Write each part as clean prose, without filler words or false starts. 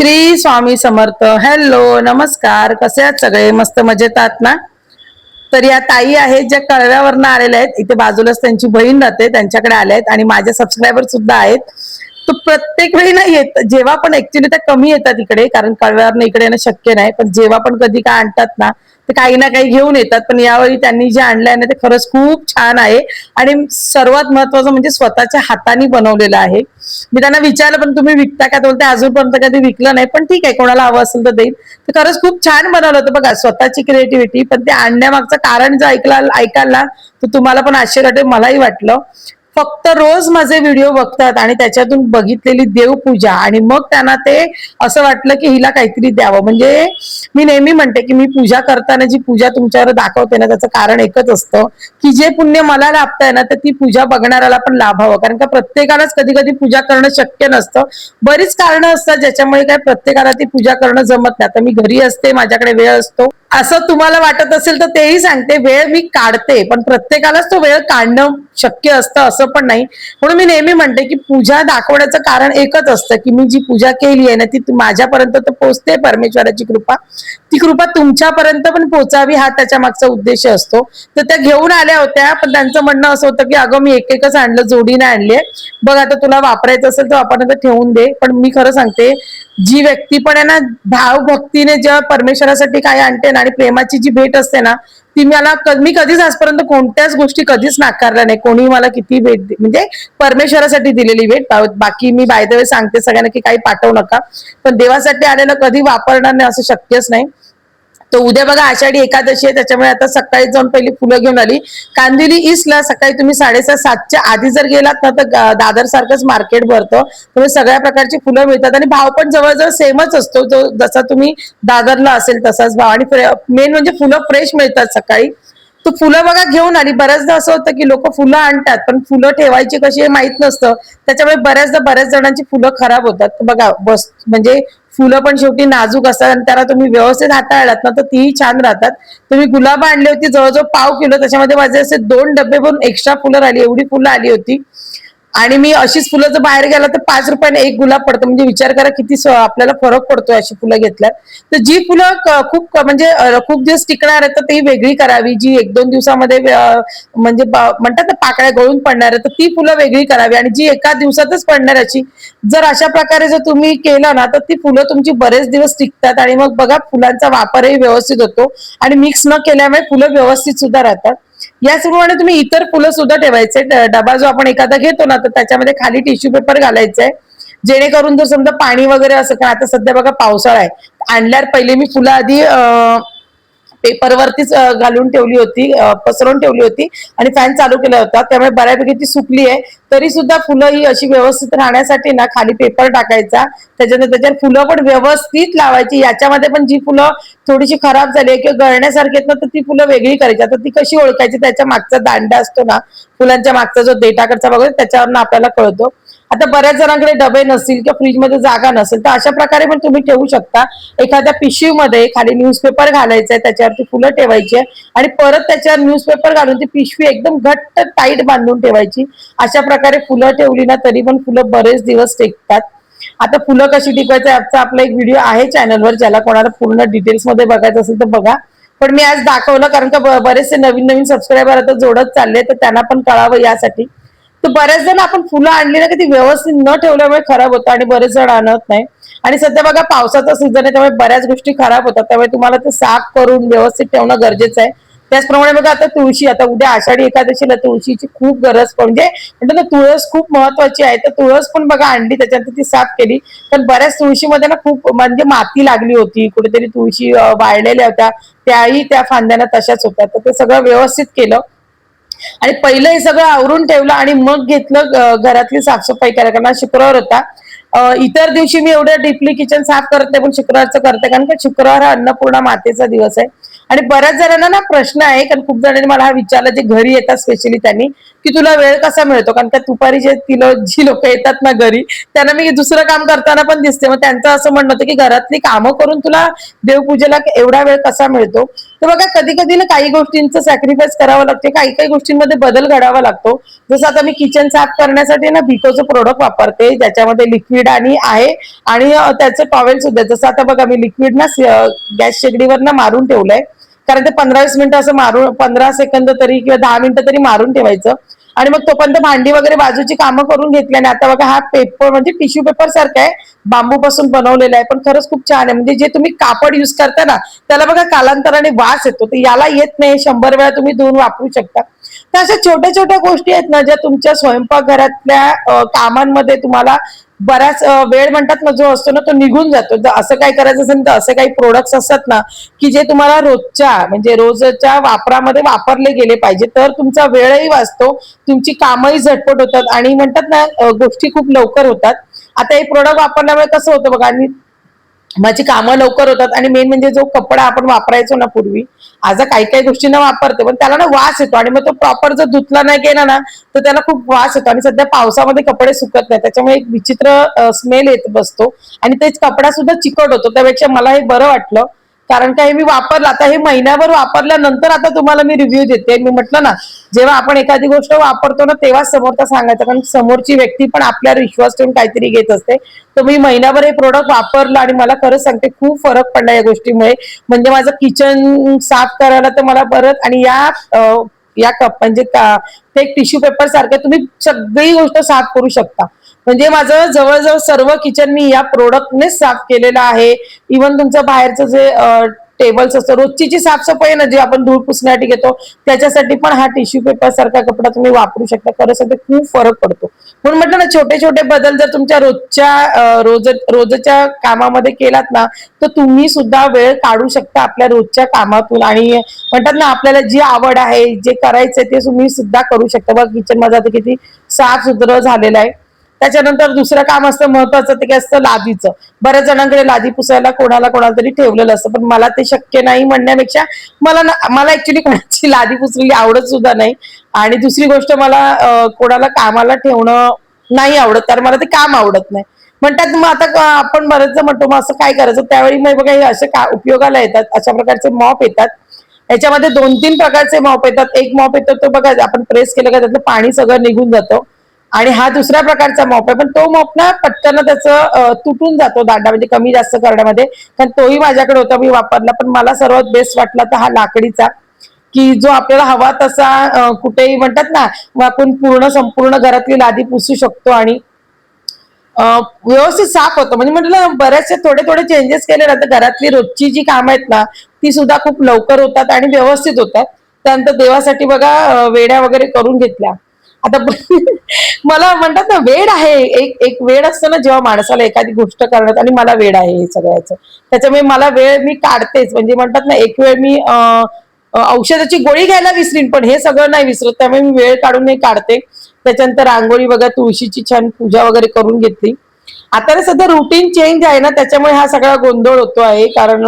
Shri Swami Samarth. Hello, नमस्कार. कसे आहात सगळे? मस्त मजेत आहात ना? तर या ताई आहेत ज्या कळव्यावरनं आलेल्या आहेत. इथे बाजूलाच त्यांची बहीण राहते, त्यांच्याकडे आल्या आहेत आणि माझे सबस्क्रायबर सुद्धा आहेत. तो प्रत्येक वेळी नाही येत, जेव्हा पण ऍक्च्युली त्या कमी येतात इकडे, कारण कळव्यावरनं इकडे येणं शक्य नाही. पण जेव्हा पण कधी काय आणतात ना, ते काही ना काही घेऊन येतात. पण यावेळी त्यांनी जे आणलंय ना, ते खरंच खूप छान आहे आणि सर्वात महत्वाचं म्हणजे स्वतःच्या हाताने बनवलेलं आहे. मी त्यांना विचारलं, पण तुम्ही विकता का? बोलते अजूनपर्यंत कधी विकलं नाही, पण ठीक आहे, कोणाला हवं असेल तर देईल. तर खरंच खूप छान बनवलं होतं बघा, स्वतःची क्रिएटिव्हिटी. पण ते आणण्यामागचं कारण जर ऐकाल ना, तर तुम्हाला पण आश्चर्य वाटेल, मलाही वाटलं. फक्त रोज माझे व्हिडिओ बघतात आणि त्याच्यातून बघितलेली देवपूजा आणि मग त्यांना ते असं वाटलं की हिला काहीतरी द्यावं. म्हणजे मी नेहमी म्हणते की मी पूजा करताना जी पूजा तुमच्यावर दाखवते ना, त्याचं कारण एकच असतं की जे पुण्य मला लाभतंय ना, तर ती पूजा बघणाऱ्याला पण लाभावं. कारण का प्रत्येकालाच कधी कधी पूजा करणं शक्य नसतं. बरीच कारणं असतात ज्याच्यामुळे काय प्रत्येकाला ती पूजा करणं जमत नाही. आता मी घरी असते, माझ्याकडे वेळ असतो, असं तुम्हाला वाटत असेल तर तेही सांगते. वेळ मी काढते, पण प्रत्येकालाच तो वेळ काढणं शक्य असतं असं पण नाही. म्हणून मी नेहमी म्हणते की पूजा दाखवण्याचं कारण एकच असतं की मी जी पूजा केली आहे ना, ती माझ्यापर्यंत तर पोहोचते. परमेश्वराची कृपा, ती कृपा तुमच्यापर्यंत पण पोहोचावी, हा त्याच्या मागचा उद्देश असतो. तर त्या घेऊन आल्या होत्या, पण त्यांचं म्हणणं असं होतं की अगं मी एकच आणलं, जोडीने आणले, बघ आता तुला वापरायचं असेल तर आपण ठेवून दे. पण मी खरं सांगते, जी व्यक्ती पण आहे ना, भावभक्तीने जेव्हा परमेश्वरासाठी काय आणते ना आणि प्रेमाची जी भेट असते ना, ती मी कधीच आजपर्यंत कोणत्याच गोष्टी कधीच नाकारल्या नाही. कोणी मला किती भेट, म्हणजे परमेश्वरासाठी दिलेली भेट. बाकी मी बाय द वे सांगते सगळ्यांना की काही पाठवू नका, पण देवासाठी आलेलं कधी वापरणार नाही असं शक्यच नाही. तर उद्या बघा आषाढी एकादशी आहे, त्याच्यामुळे आता सकाळी जाऊन पहिली फुलं घेऊन आली. कांदिवली ईस्टला सकाळी तुम्ही 6:30-7च्या आधी जर गेलात ना, तर दादर सारखंच मार्केट भरतं. तुम्ही सगळ्या प्रकारची फुलं मिळतात आणि भाव पण जवळजवळ सेमच असतो, जो जसा तुम्ही दादरला असेल तसाच भाव. आणि मेन म्हणजे फुलं फ्रेश मिळतात सकाळी. तो फुलं बघा घेऊन आली. बऱ्याचदा असं होतं की लोक फुलं आणतात, पण फुलं ठेवायची कशी हे माहित नसतं. त्याच्यामुळे बऱ्याच जणांची फुलं खराब होतात. बघा बस, म्हणजे फुलं पण शेवटी नाजूक असतात आणि त्याला तुम्ही व्यवस्थित हाताळलात ना, तर तीही छान राहतात. तुम्ही गुलाब आणली होती जवळजवळ पाव किलो, त्याच्यामध्ये माझे असे 2 डबे भरून एक्स्ट्रा फुलं आली, एवढी फुलं आली होती. आणि मी अशीच फुलं जर बाहेर गेला तर 5 रुपयाने एक गुलाब पडतं. म्हणजे विचार करा किती आपल्याला फरक पडतोय अशी फुलं घेतल्यात. तर जी फुलं खूप म्हणजे खूप दिवस टिकणार आहेत, तर ती वेगळी करावी. जी 1-2 दिवसामध्ये म्हणजे म्हणतात ना पाकळ्या गळून पडणार आहे, तर ती फुलं वेगळी करावी. आणि जी एका दिवसातच पडणार अशी, जर अशा प्रकारे जर तुम्ही केलं ना, तर ती फुलं तुमची बरेच दिवस टिकतात. आणि मग बघा फुलांचा वापरही व्यवस्थित होतो आणि मिक्स न केल्यामुळे फुलं व्यवस्थित सुद्धा राहतात. याचप्रमाणे तुम्ही इतर फुलं सुद्धा ठेवायचे. डबा जो आपण एखादा घेतो ना, तर त्याच्यामध्ये खाली टिश्यू पेपर घालायचंय, जेणेकरून जर समजा पाणी वगैरे असं, का आता सध्या बघा पावसाळा आहे, आणल्यावर पहिले मी फुलं आधी पेपरवरतीच घालून ठेवली होती, पसरवून ठेवली होती आणि फॅन चालू केला होता, त्यामुळे बऱ्यापैकी ती सुकली आहे. तरी सुद्धा फुलं ही अशी व्यवस्थित राहण्यासाठी ना, खाली पेपर टाकायचा, त्याच्यानंतर त्याच्यावर फुलं पण व्यवस्थित लावायची. याच्यामध्ये पण जी फुलं थोडीशी खराब झाली किंवा गळण्यासारखी आहेत ना, तर ती फुलं वेगळी करायची. आता ती कशी ओळखायची? त्याच्या मागचा दांडा असतो ना, फुलांच्या मागचा जो देठाकडचा वगैरे, त्याच्यावरनं आपल्याला कळतो. आता बऱ्याच जणांकडे डबे नसतील किंवा फ्रीजमध्ये जागा नसेल, तर अशा प्रकारे पण तुम्ही ठेवू शकता. एखाद्या पिशवीमध्ये खाली न्यूजपेपर घालायचंय, त्याच्यावरती फुलं ठेवायची आणि परत त्याच्यावर न्यूजपेपर घालून ती पिशवी एकदम घट्ट टाईट बांधून ठेवायची. अशा प्रकारे फुलं ठेवली ना, तरी पण फुलं बरेच दिवस टिकतात. आता फुलं कशी टिकवायचं याचा आपला एक व्हिडिओ आहे चॅनलवर, ज्याला कोणाला पूर्ण डिटेल्स मध्ये बघायचं असेल तर बघा. पण मी आज दाखवलं कारण का बरेचसे नवीन नवीन सबस्क्रायबर आता जोडत चालले, तर त्यांना पण कळावं यासाठी. तर बरेच जण आपण फुलं आणली ना, की ती व्यवस्थित न ठेवल्यामुळे खराब होतं आणि बरेच जण आणत नाही. आणि सध्या बघा पावसाचा सीझन आहे, त्यामुळे बऱ्याच गोष्टी खराब होतात. त्यामुळे तुम्हाला ते साफ करून व्यवस्थित ठेवणं गरजेचं आहे. त्याचप्रमाणे बघा आता तुळशी, आता उद्या आषाढी एकादशीला तुळशीची खूप गरज, म्हणजे म्हणतो ना तुळस खूप महत्वाची आहे. तर तुळस पण बघा आणली, त्याच्यानंतर ती साफ केली. पण बऱ्याच तुळशीमध्ये ना खूप म्हणजे माती लागली होती, कुठेतरी तुळशी वाळलेल्या होत्या, त्याही त्या फांद्याला तशाच होत्या. तर ते सगळं व्यवस्थित केलं आणि पहिलं हे सगळं आवरून ठेवलं आणि मग घेतलं घरातली साफसफाई करायला. कारण शुक्रवार होता. इतर दिवशी मी एवढं डीपली किचन साफ करत नाही, पण शुक्रवारचं करते, कारण का शुक्रवार हा अन्नपूर्णा मातेचा दिवस आहे. आणि बऱ्याच जणांना ना प्रश्न आहे, कारण खूप जणांनी मला हा विचारला, जे घरी येतात स्पेशली त्यांनी, की तुला वेळ कसा मिळतो? कारण का दुपारी जी लोक येतात ना घरी, त्यांना मी दुसरं काम करताना पण दिसते. मग त्यांचं असं म्हणणं होतं की घरातली कामं करून तुला देवपूजेला एवढा वेळ कसा मिळतो? तर बघा कधी कधी ना काही गोष्टींचं सॅक्रिफाईस करावं लागते, काही काही गोष्टींमध्ये बदल घडावा लागतो. जसं आता मी किचन साफ करण्यासाठी ना बिकोचं प्रोडक्ट वापरते, ज्याच्यामध्ये लिक्विड आणि आहे आणि त्याचं टॉवेल सुद्धा. जसं आता बघा मी लिक्विड ना गॅस शेगडीवर ना मारून ठेवलंय, कारण ते 15-20 मिनिटं असं मारून, 15 सेकंद तरी किंवा 10 मिनिटं तरी मारून ठेवायचं. आणि मग तोपर्यंत भांडी वगैरे बाजूची कामं करून घेतली. आणि आता बघा हा पेपर म्हणजे टिश्यू पेपर सारखा आहे, बांबू पासून बनवलेला आहे, पण खरंच खूप छान आहे. म्हणजे जे तुम्ही कापड युज करता ना त्याला बघा कालांतराने वास येतो, तर याला येत नाही. 100 वेळा तुम्ही धुवून वापरू शकता. तर अशा छोट्या छोट्या गोष्टी आहेत ना, ज्या तुमच्या स्वयंपाकघरातल्या कामांमध्ये तुम्हाला बराच वेळ म्हणतात ना जो असतो ना तो निघून जातो. जर असं काय करायचं असेल तर असे काही प्रोडक्ट्स असतात ना की जे तुम्हाला रोजच्या म्हणजे रोजच्या वापरामध्ये वापरले गेले पाहिजे, तर तुमचा वेळही वाचतो, तुमची कामही झटपट होतात आणि म्हणतात ना गोष्टी खूप लवकर होतात. आता हे प्रोडक्ट वापरल्यामुळे कसं होतं बघा, आणि माझी कामं लवकर होतात. आणि मेन म्हणजे जो कपडा आपण वापरायचो ना पूर्वी, आज काही काही गोष्टींना वापरते पण त्याला ना वास येतो, आणि मग तो प्रॉपर जर धुतला नाही गेला ना तर त्याला खूप वास येतो. आणि सध्या पावसामध्ये कपडे सुकत नाही, त्याच्यामुळे एक विचित्र स्मेल येत बसतो आणि तेच कपडा सुद्धा चिकट होतो. त्यापेक्षा मला हे बरं वाटलं, कारण का हे मी वापरलं, आता हे महिन्याभर वापरल्यानंतर आता तुम्हाला मी रिव्ह्यू देते. मी म्हटलं ना, जेव्हा आपण एखादी गोष्ट वापरतो ना तेव्हा समोरचा सांगायचं, कारण समोरची व्यक्ती पण आपल्यावर विश्वास ठेवून काहीतरी घेत असते. तर मी महिनाभर हे प्रोडक्ट वापरलं आणि मला खरंच सांगते खूप फरक पडला या गोष्टीमुळे. म्हणजे माझं किचन साफ करायला तर मला परत, आणि या कप म्हणजे ते एक टिश्यू पेपर सारखं तुम्ही सगळी गोष्ट साफ करू शकता. म्हणजे माझं जवळजवळ सर्व किचन मी या प्रोडक्टनेच साफ केलेलं आहे. इव्हन तुमचं बाहेरचं जे टेबल्स असतं, रोजची जी साफसफाई आहे ना, जे आपण धूळ पुसण्यासाठी घेतो, त्याच्यासाठी पण हा टिश्यू पेपर सारखा कपडा तुम्ही वापरू शकता. खरंच ते खूप फरक पडतो. म्हणून म्हटलं ना, छोटे छोटे बदल जर तुमच्या रोजच्या कामामध्ये केलात ना, तर तुम्ही सुद्धा वेळ काढू शकता आपल्या रोजच्या कामातून. आणि म्हणतात ना, आपल्याला जी आवड आहे, जे करायचंय ते तुम्ही सुद्धा करू शकता. बघ किचन माझं आता किती साफ सुथरं झालेलं आहे. त्याच्यानंतर दुसरं काम असतं महत्वाचं, ते काय असतं लादीचं. बऱ्याच जणांकडे लादी पुसायला कोणाला कोणाला तरी ठेवलेलं असतं, पण मला ते शक्य नाही म्हणण्यापेक्षा मला ऍक्च्युली कोणाची लादी पुसलेली आवडत सुद्धा नाही. आणि दुसरी गोष्ट, मला कोणाला कामाला ठेवणं नाही आवडत, कारण मला ते काम आवडत नाही. म्हणतात मग आता आपण बरेच म्हणतो मग असं काय करायचं, त्यावेळी मग बघा हे असे उपयोगाला येतात, अशा प्रकारचे मॉप येतात. याच्यामध्ये 2-3 प्रकारचे मॉप येतात. एक मॉप येतो तो बघा, आपण प्रेस केलं का त्यातलं पाणी सगळं निघून जातं. आणि हा दुसऱ्या प्रकारचा मॉप आहे, पण तो मॉप ना पटकन त्याचं तुटून जातो दांडा, म्हणजे कमी जास्त करण्यामध्ये. कारण तोही माझ्याकडे होता, मी वापरला. पण मला सर्वात बेस्ट वाटला तर हा लाकडीचा, की जो आपल्याला हवा तसा कुठेही म्हणतात ना, मग आपण संपूर्ण घरातली लादी पुसू शकतो आणि व्यवस्थित साफ होतं. म्हणजे म्हटलं बऱ्याचशा थोडे थोडे चेंजेस केले ना, तर घरातली रोजची जी कामं आहेत ना ती सुद्धा खूप लवकर होतात आणि व्यवस्थित होतात. त्यानंतर देवासाठी बघा वेड्या वगैरे करून घेतल्या. आता मला म्हणतात ना, वेड आहे, एक एक वेड असतं ना जेव्हा माणसाला एखादी गोष्ट करण्यात, आणि मला वेड आहे हे सगळ्याचं. त्याच्यामुळे मला वेळ मी काढतेच. म्हणजे म्हणतात ना, एक वेळ मी औषधाची गोळी घ्यायला विसरीन, पण हे सगळं नाही विसरत, त्यामुळे मी वेळ काढून हे काढते. त्याच्यानंतर रांगोळी बघा, तुळशीची छान पूजा वगैरे करून घेतली. आता सध्या रुटीन चेंज आहे ना, त्याच्यामुळे हा सगळा गोंधळ होतो आहे, कारण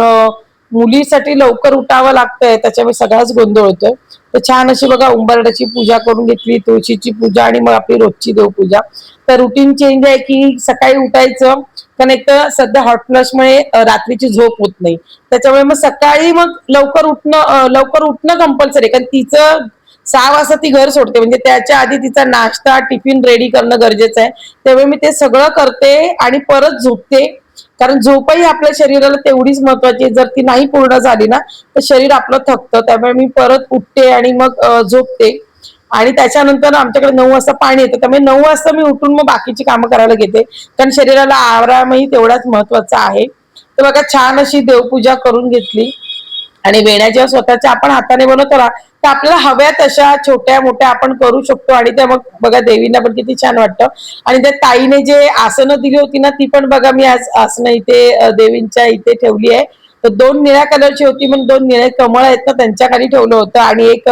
मुलीसाठी लवकर उठावं लागतंय, त्याच्यामुळे सगळाच गोंधळ होतोय. तर छान अशी बघा उंबरड्याची पूजा करून घेतली, तुळशीची पूजा, आणि मग आपली रोजची देवपूजा. तर रुटीन चेंज आहे की सकाळी उठायचं, कारण एक तर सध्या हॉट फ्लशमुळे रात्रीची झोप होत नाही. त्याच्यामुळे मग सकाळी मग लवकर उठणं कंपल्सरी, कारण तिचं 6 वाजता ती घर सोडते, म्हणजे त्याच्या आधी तिचा नाश्ता टिफिन रेडी करणं गरजेचं आहे. त्यामुळे मी ते सगळं करते आणि परत झोपते, कारण झोपही आपल्या शरीराला तेवढीच महत्वाची आहे. जर ती नाही पूर्ण झाली ना तर शरीर आपलं थकतं. त्यामुळे मी परत उठते आणि मग झोपते. आणि त्याच्यानंतर आमच्याकडे 9 वाजता पाणी येतं, त्यामुळे 9 वाजता मी उठून मग बाकीची कामं करायला घेते, कारण शरीराला आरामही तेवढाच महत्वाचा आहे. तर बघा छान अशी देवपूजा करून घेतली. आणि वेण्या जेव्हा स्वतःच्या आपण हाताने बनवतो ना, तर आपल्याला हव्या तशा छोट्या मोठ्या आपण करू शकतो, आणि त्या मग बघा देवींना पण किती छान वाटतं. आणि त्या ताईने जे आसनं दिली होती ना, ती पण बघा मी आज आसनं इथे देवींच्या इथे ठेवली आहे. तर 2 निळ्या कलरची होती, मग 2 निळे कमळ आहेत ना त्यांच्या खाली ठेवलं होतं, आणि एक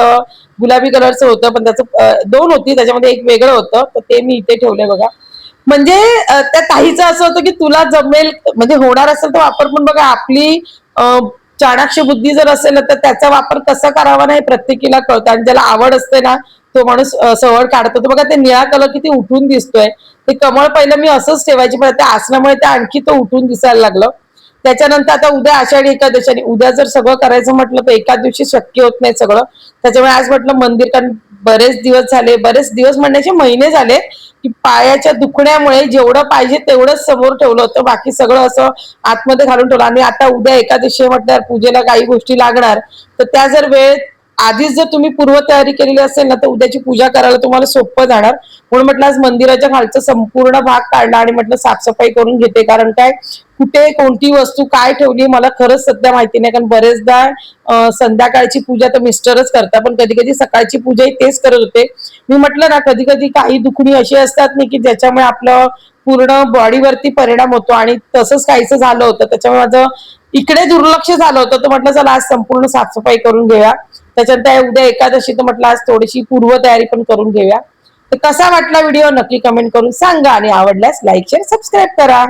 गुलाबी कलरचं होतं, पण त्याचं 2 होती, त्याच्यामध्ये एक वेगळं होतं, तर ते मी इथे ठेवलंय बघा. म्हणजे त्या ताईचं असं होतं की तुला जमेल, म्हणजे होणार असेल तर वापर, पण बघा आपली चाणाक्ष बुद्धी जर असेल ना, तर त्याचा वापर कसा करावा नाही प्रत्येकीला कळतं, आणि ज्याला आवड असते ना तो माणूस सवड काढतो. तर बघा ते निळा कलर किती उठून दिसतोय. ते कमळ पहिलं मी असंच ठेवायची, पण त्या आसनामुळे ते आणखी तो उठून दिसायला लागलं. त्याच्यानंतर आता उद्या आषाढी एकादशी आणि उद्या जर सगळं करायचं म्हटलं तर एका दिवशी शक्य होत नाही सगळं. त्याच्यामुळे आज म्हटलं मंदिर, कारण बरेच दिवस झाले, बरेच दिवस म्हणण्याचे महिने झाले की पायाच्या दुखण्यामुळे जेवढं पाहिजे तेवढंच समोर ठेवलं होतं, बाकी सगळं असं आतमध्ये घालून ठेवलं. आणि आता उद्या एकादशी म्हटल्यावर पूजेला काही गोष्टी लागणार, तर त्या जर वेळ आधीच जर तुम्ही पूर्वतयारी केलेली असेल ना तर उद्याची पूजा करायला तुम्हाला सोपं जाणार. म्हणून म्हटलं आज मंदिराच्या खालचा संपूर्ण भाग काढला आणि म्हटलं साफसफाई करून घेते, कारण काय कुठे कोणती वस्तू काय ठेवली मला खरंच सध्या माहिती नाही. कारण बरेचदा संध्याकाळची पूजा तर मिस्टरच करतात, पण कधी कधी सकाळची पूजा तेच करत होते. मी म्हटलं ना कधी कधी काही दुखणी अशी असतात नाही की ज्याच्यामुळे आपलं पूर्ण बॉडीवरती परिणाम होतो, आणि तसंच काहीच झालं होतं. त्याच्यामुळे माझं इकडे दुर्लक्ष झालं होतं, तर म्हटलं चला आज संपूर्ण साफसफाई करून घेऊया. त्याच्यानंतर उद्या एकादशी, तर म्हटलं आज थोडीशी पूर्वतयारी पण करून घेऊया. तर कसा वाटला व्हिडिओ नक्की कमेंट करून सांगा, आणि आवडल्यास लाईक शेअर सबस्क्राईब करा.